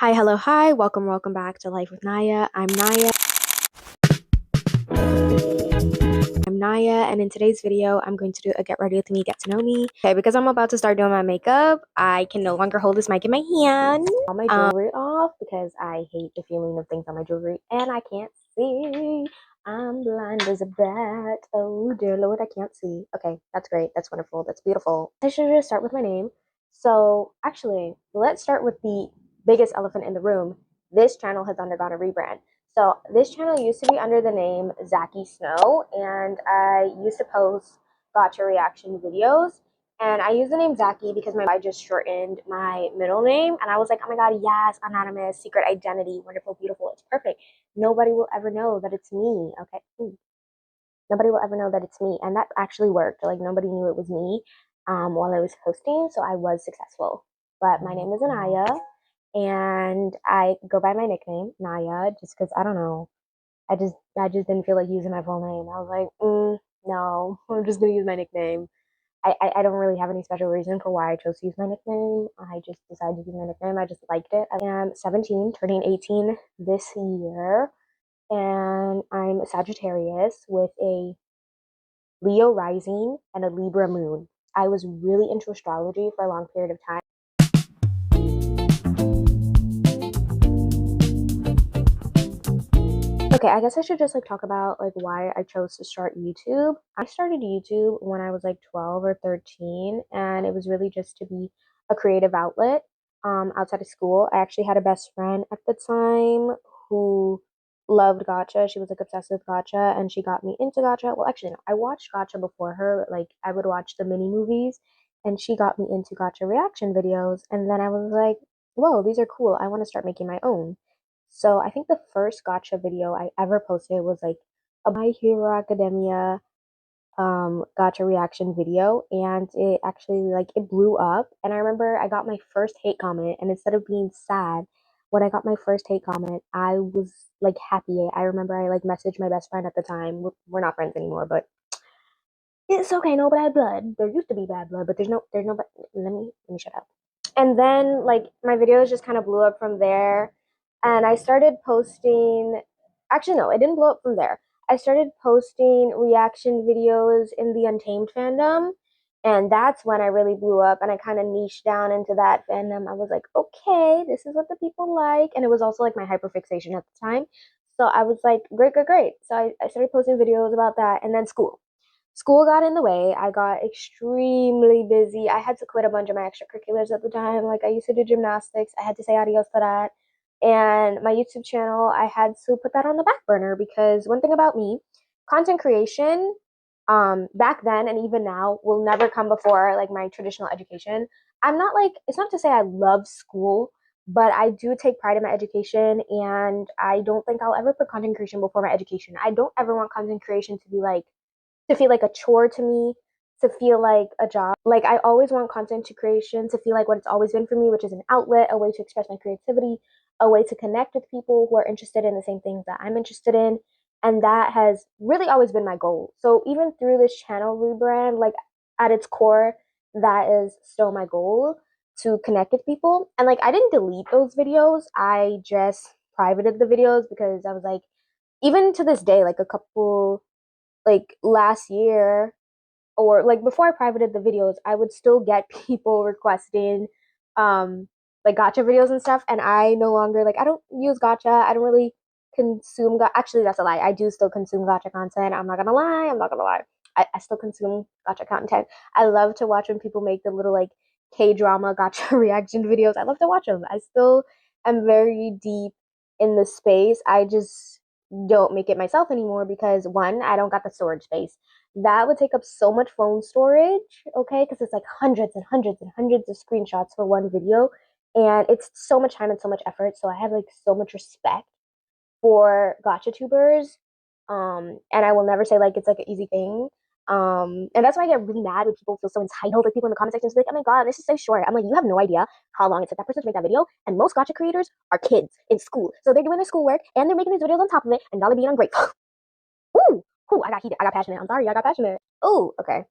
Hi, hello, hi, welcome back to Life with Naya. I'm Naya, and in today's video, I'm going to do a get ready with me, get to know me. Okay, because I'm about to start doing my makeup, I can no longer hold this mic in my hand. All my jewelry off because I hate the feeling of things on my jewelry, and I can't see. I'm blind as a bat. Oh dear Lord, I can't see. Okay, that's great. That's wonderful. That's beautiful. I should just start with my name. So actually, let's start with the biggest elephant in the room. This channel has undergone a rebrand. So this channel used to be under the name Zachy Snow, and I used to post gotcha reaction videos. And I use the name Zachy because I just shortened my middle name, and I was like, oh my god, yes, anonymous, secret identity, wonderful, beautiful, it's perfect. Nobody will ever know that it's me. Okay. Nobody will ever know that it's me, and that actually worked. Like nobody knew it was me while I was posting, so I was successful. But my name is Anaya, and I go by my nickname Naya just because I don't know. I just didn't feel like using my full name. I was like, no, I'm just gonna use my nickname. I don't really have any special reason for why I chose to use my nickname. I just decided to use my nickname. I just liked it. I am 17, turning 18 this year, and I'm a Sagittarius with a Leo rising and a Libra moon. I was really into astrology for a long period of time. Okay, I guess I should just talk about why I chose to start YouTube. I started YouTube when I was 12 or 13, and it was really just to be a creative outlet outside of school. I actually had a best friend at the time who loved gotcha. She was obsessed with gotcha, and she got me into gotcha. Well, actually, no, I watched gotcha before her. I would watch the mini movies, and she got me into gotcha reaction videos. And then I was like, whoa, these are cool. I want to start making my own. So I think the first gotcha video I ever posted was a My Hero Academia gotcha reaction video, and it actually it blew up. And I remember I got my first hate comment, and instead of being sad when I got my first hate comment, I was happy. I remember I messaged my best friend at the time. We're not friends anymore, but it's okay, no bad blood. There used to be bad blood, but there's no let me shut up. And then my videos just kind of blew up from there, and I started posting. Actually, no, it didn't blow up from there. I started posting reaction videos in the Untamed fandom, and that's when I really blew up. And I kind of niched down into that fandom. I was like, okay, this is what the people like, and it was also my hyperfixation at the time. So I was like, great, great, great. So I started posting videos about that, and then school got in the way. I got extremely busy. I had to quit a bunch of my extracurriculars at the time. I used to do gymnastics. I had to say adios to that. And my YouTube channel, I had to put that on the back burner because one thing about me, content creation, back then and even now will never come before my traditional education. I'm not it's not to say I love school, but I do take pride in my education, and I don't think I'll ever put content creation before my education. I don't ever want content creation to be to feel like a chore to me, to feel like a job. I always want content to creation to feel like what it's always been for me, which is an outlet, a way to express my creativity, a way to connect with people who are interested in the same things that I'm interested in. And that has really always been my goal. So even through this channel rebrand, at its core, that is still my goal, to connect with people. And I didn't delete those videos. I just privated the videos because I was even to this day, a couple last year, or before I privated the videos, I would still get people requesting gotcha videos and stuff, and I no longer I don't use gotcha. I don't really consume actually, that's a lie. I do still consume gotcha content. I'm not gonna lie. I still consume gotcha content. I love to watch when people make the little K-drama gotcha reaction videos. I love to watch them. I still am very deep in the space. I just don't make it myself anymore because one, I don't got the storage space. That would take up so much phone storage, okay? Because it's hundreds and hundreds and hundreds of screenshots for one video, and it's so much time and so much effort. So I have so much respect for gotcha tubers, and I will never say it's an easy thing. And that's why I get really mad when people feel so entitled. People in the comment section oh my god, this is so short. I'm you have no idea how long it took that person to make that video. And most gotcha creators are kids in school, so they're doing their schoolwork and they're making these videos on top of it, and y'all are being ungrateful. Ooh, ooh, I got heated. I got passionate. I'm sorry, I got passionate. Ooh, okay.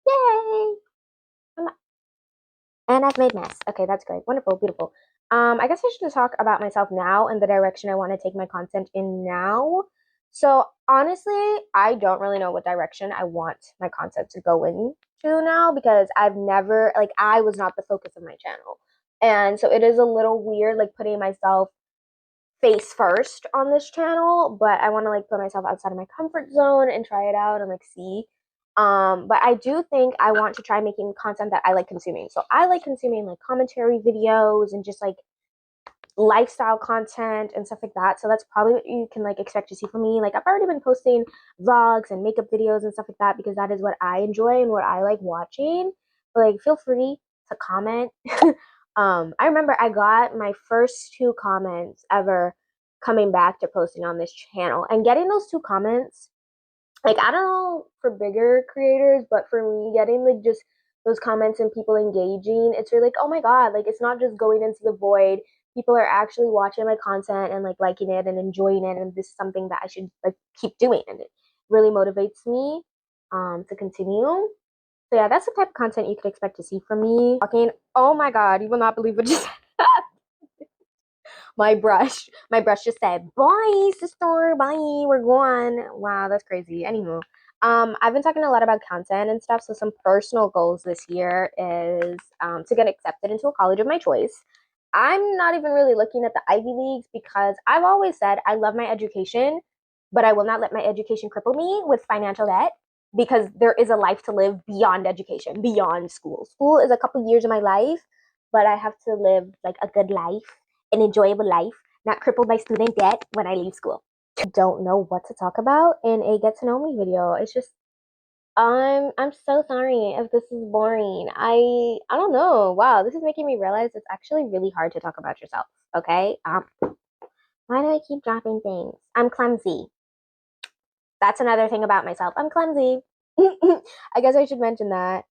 Yay! And I've made mess. Okay, that's great. Wonderful, beautiful. I guess I should just talk about myself now and the direction I want to take my content in now. So honestly, I don't really know what direction I want my content to go into now because I've never like I was not the focus of my channel. And so it is a little weird like putting myself face first on this channel, but I want to like put myself outside of my comfort zone and try it out and like see. But I do think I want to try making content that I like consuming. So I like consuming like commentary videos and just like lifestyle content and stuff like that. So that's probably what you can like expect to see from me. Like I've already been posting vlogs and makeup videos and stuff like that because that is what I enjoy and what I like watching. But like feel free to comment. I remember I got my first 2 comments ever coming back to posting on this channel and getting those 2 comments like I don't know for bigger creators, but for me, getting like just those comments and people engaging, it's really like, oh my god, like it's not just going into the void. People are actually watching my content and like liking it and enjoying it, and this is something that I should like keep doing, and it really motivates me to continue. So yeah, that's the type of content you could expect to see from me. Talking, oh my god, you will not believe what just my brush just said bye sister, bye, we're going. Wow, that's crazy. Anywho, I've been talking a lot about content and stuff, so some personal goals this year is to get accepted into a college of my choice. I'm not even really looking at the Ivy Leagues because I've always said I love my education, but I will not let my education cripple me with financial debt because there is a life to live beyond education, beyond school. School is a couple years of my life, but I have to live like a good life, an enjoyable life, not crippled by student debt when I leave school. I don't know what to talk about in a get to know me video. It's just I'm so sorry if this is boring. I don't know. Wow, this is making me realize it's actually really hard to talk about yourself. Okay? Why do I keep dropping things? I'm clumsy. That's another thing about myself. I'm clumsy. I guess I should mention that.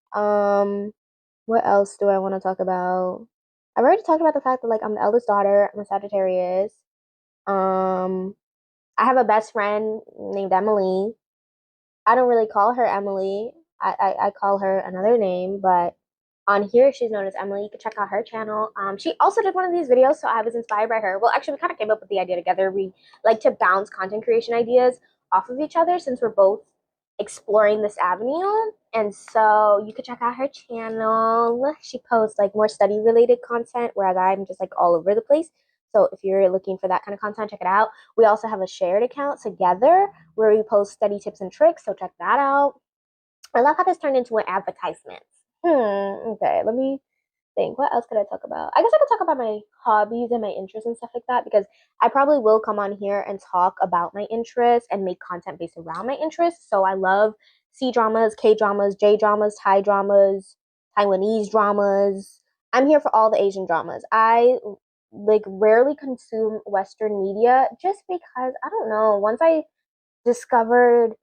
What else do I want to talk about? I've already talked about the fact that like I'm the eldest daughter. I'm a Sagittarius. Um, I have a best friend named Emily. I don't really call her Emily. I call her another name, but on here she's known as Emily. You can check out her channel. She also did one of these videos, so I was inspired by her. Well, actually, we kind of came up with the idea together. We like to bounce content creation ideas off of each other since we're both exploring this avenue. And so you could check out her channel. She posts like more study related content, whereas I'm just like all over the place. So if you're looking for that kind of content, check it out. We also have a shared account together where we post study tips and tricks, so check that out. I love how this turned into an advertisement. Okay, let me think. What else could I talk about? I guess I could talk about my hobbies and my interests and stuff like that because I probably will come on here and talk about my interests and make content based around my interests. So I love C dramas, K dramas, J dramas, Thai dramas, Taiwanese dramas. I'm here for all the Asian dramas. I like rarely consume Western media just because I don't know. Once I discovered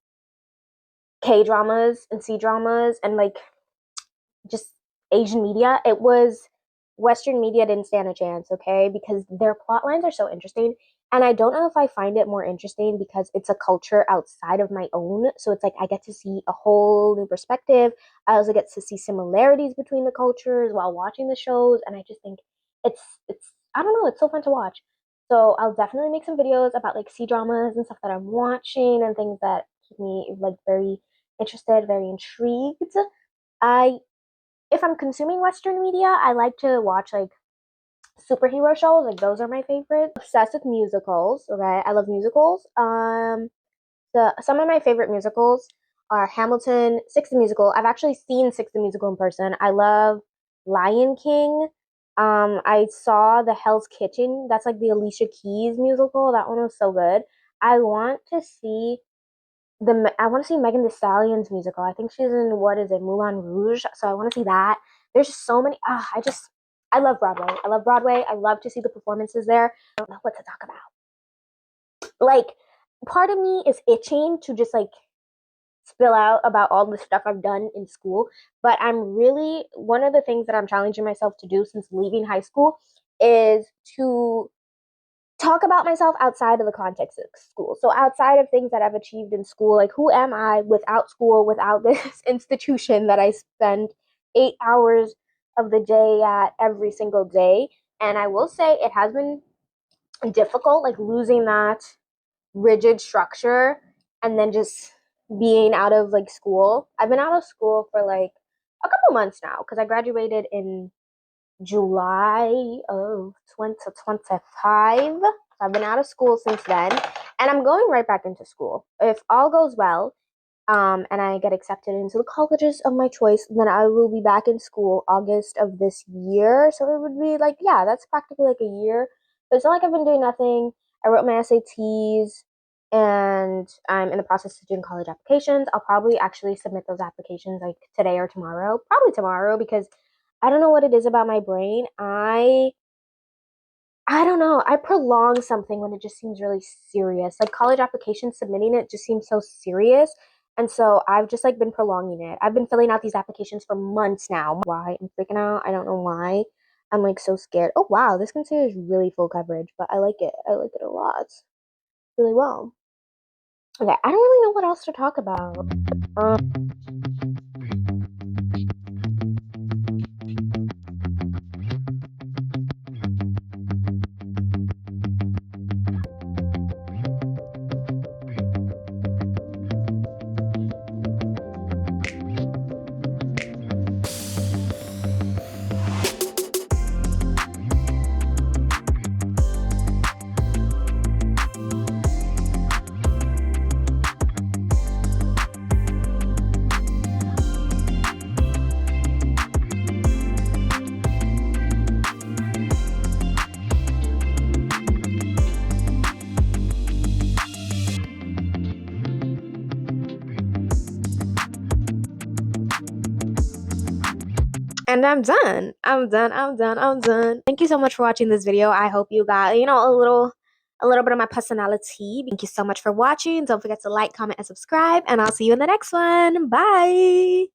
K dramas and C dramas and like just Asian media, it was Western media didn't stand a chance, okay? Because their plot lines are so interesting. And I don't know if I find it more interesting because it's a culture outside of my own. So it's like I get to see a whole new perspective. I also get to see similarities between the cultures while watching the shows. And I just think it's I don't know, it's so fun to watch. So I'll definitely make some videos about like C dramas and stuff that I'm watching and things that keep me like very interested, very intrigued. I if I'm consuming Western media, I like to watch like superhero shows. Like those are my favorite. Obsessed with musicals. Okay, I love musicals. Some of my favorite musicals are Hamilton, Six the Musical. I've actually seen Six the Musical in person. I love Lion King. I saw the Hell's Kitchen. That's like the Alicia Keys musical. That one was so good. I want to see I want to see Megan Thee Stallion's musical. I think she's in what is it, Moulin Rouge. So I want to see that. There's just so many. I love Broadway. I love Broadway. I love to see the performances there. I don't know what to talk about. Like, part of me is itching to just like spill out about all the stuff I've done in school. But I'm really one of the things that I'm challenging myself to do since leaving high school is to talk about myself outside of the context of school. So outside of things that I've achieved in school, like who am I without school, without this institution that I spend 8 hours of the day at every single day? And I will say it has been difficult, like losing that rigid structure and then just being out of like school. I've been out of school for like a couple months now because I graduated in July of 2025. I've been out of school since then, and I'm going right back into school. If all goes well, and I get accepted into the colleges of my choice, then I will be back in school August of this year. So it would be like, yeah, that's practically like a year. But it's not like I've been doing nothing. I wrote my SATs and I'm in the process of doing college applications. I'll probably actually submit those applications like today or tomorrow. Probably tomorrow because I don't know what it is about my brain. I don't know. I prolong something when it just seems really serious. Like college application submitting it just seems so serious. And so I've just like been prolonging it. I've been filling out these applications for months now. Why? I'm freaking out. I don't know why. I'm like so scared. Oh wow, this concealer is really full coverage, but I like it. I like it a lot. Really well. Okay, I don't really know what else to talk about. Um And I'm done. I'm done. I'm done. I'm done. Thank you so much for watching this video. I hope you got, a little bit of my personality. Thank you so much for watching. Don't forget to like, comment, and subscribe, and I'll see you in the next one. Bye.